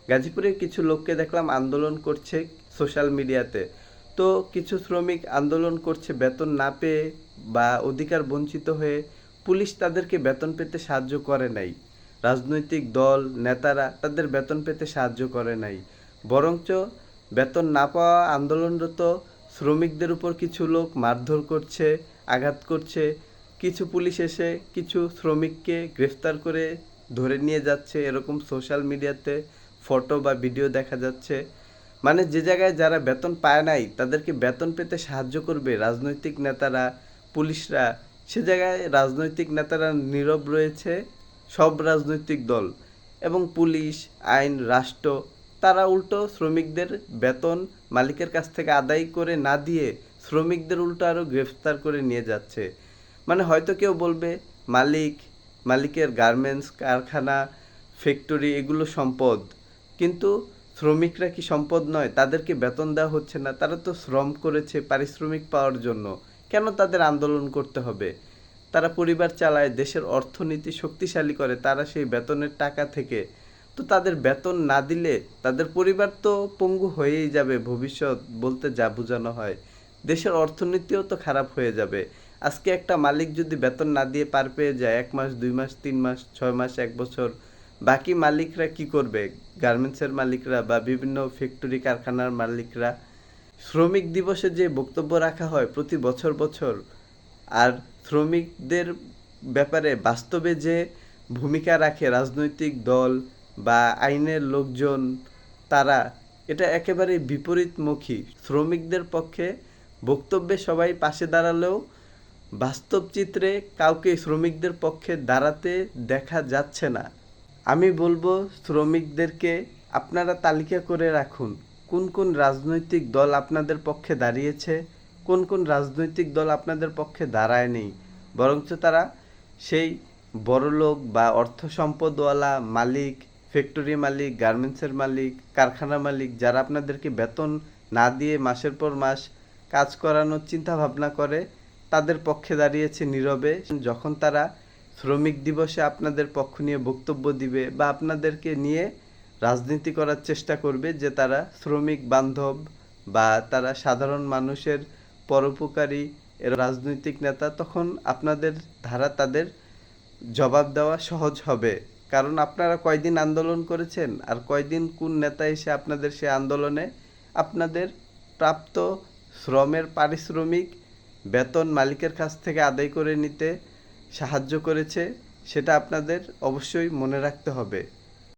গাজীপুরে কিছু লোককে দেখলাম আন্দোলন করছে সোশ্যাল মিডিয়াতে। তো কিছু শ্রমিক আন্দোলন করছে বেতন না পেয়ে বা অধিকার বঞ্চিত হয়ে। পুলিশ তাদেরকে বেতন পেতে সাহায্য করে নাই, রাজনৈতিক দল নেতারা তাদের বেতন পেতে সাহায্য করে নাই, বরঞ্চ বেতন না পাওয়া আন্দোলনরত শ্রমিকদের উপর কিছু লোক মারধর করছে, আঘাত করছে। কিছু পুলিশ এসে কিছু শ্রমিককে গ্রেফতার করে ধরে নিয়ে যাচ্ছে, এরকম সোশ্যাল মিডিয়াতে ফটো বা ভিডিও দেখা যাচ্ছে। মানে যে জায়গায় যারা বেতন পায় নাই তাদেরকে বেতন পেতে সাহায্য করবে রাজনৈতিক নেতারা, পুলিশরা, সে জায়গায় রাজনৈতিক নেতারা নীরব রয়েছে। সব রাজনৈতিক দল এবং পুলিশ, আইন, রাষ্ট্র তারা উল্টো শ্রমিকদের বেতন মালিকের কাছ থেকে আদায় করে না দিয়ে শ্রমিকদের উল্টো আরও গ্রেফতার করে নিয়ে যাচ্ছে। মানে হয়তো কেউ বলবে মালিকের গার্মেন্টস কারখানা, ফ্যাক্টরি এগুলো সম্পদ, কিন্তু শ্রমিকরা কি সম্পদ নয়? তাদেরকে বেতন দেওয়া হচ্ছে না, তারা তো শ্রম করেছে পারিশ্রমিক পাওয়ার জন্য। কেন তাদের আন্দোলন করতে হবে? তারা পরিবার চালায়, দেশের অর্থনীতি শক্তিশালী করে তারা সেই বেতনের টাকা থেকে। তো তাদের বেতন না দিলে তাদের পরিবার তো পঙ্গু হয়েই যাবে, ভবিষ্যৎ বলতে যা বোঝানো হয়। দেশের অর্থনীতিও তো খারাপ হয়ে যাবে। আজকে একটা মালিক যদি বেতন না দিয়ে পার পেয়ে যায় 1 মাস, 2 মাস, 3 মাস, 6 মাস, 1 বছর, বাকি মালিকরা কি করবে? গার্মেন্টসের মালিকরা বা বিভিন্ন ফ্যাক্টরি কারখানার মালিকরা। শ্রমিক দিবসে যে বক্তব্য রাখা হয় প্রতি বছর বছর, আর শ্রমিকদের ব্যাপারে বাস্তবে যে ভূমিকা রাখে রাজনৈতিক দল বা আইনের লোকজন, তারা এটা একেবারে বিপরীতমুখী। শ্রমিকদের পক্ষে বক্তব্যে সবাই পাশে দাঁড়ালেও বাস্তব চিত্রে কাউকে শ্রমিকদের পক্ষে দাঁড়াতে দেখা যাচ্ছে না। আমি বলবো শ্রমিকদেরকে আপনারা তালিকা করে রাখুন কোন কোন রাজনৈতিক দল আপনাদের পক্ষে দাঁড়িয়েছে, কোন কোন রাজনৈতিক দল আপনাদের পক্ষে দাঁড়ায়নি। বরঞ্চ তারা সেই বড়লোক বা অর্থ সম্পদওয়ালা মালিক, ফ্যাক্টরি মালিক, গার্মেন্টসের মালিক, কারখানা মালিক, যারা আপনাদেরকে বেতন না দিয়ে মাসের পর মাস কাজ করানোর চিন্তা ভাবনা করে, তাদের পক্ষে দাঁড়িয়েছে নীরবে। যখন তারা শ্রমিক দিবসে আপনাদের পক্ষ নিয়ে বক্তব্য দিবে বা আপনাদেরকে নিয়ে রাজনীতি করার চেষ্টা করবে যে তারা শ্রমিক বান্ধব বা তারা সাধারণ মানুষের পরোপকারী এর রাজনৈতিক নেতা, তখন আপনাদের ধারা তাদের জবাব দেওয়া সহজ হবে। কারণ আপনারা কয়দিন আন্দোলন করেছেন আর কয়দিন কোন নেতা এসে আপনাদের সে আন্দোলনে আপনাদের প্রাপ্ত শ্রমের পারিশ্রমিক বেতন মালিকের কাছ থেকে আদায় করে নিতে সাহায্য করেছে, সেটা আপনাদের অবশ্যই মনে রাখতে হবে।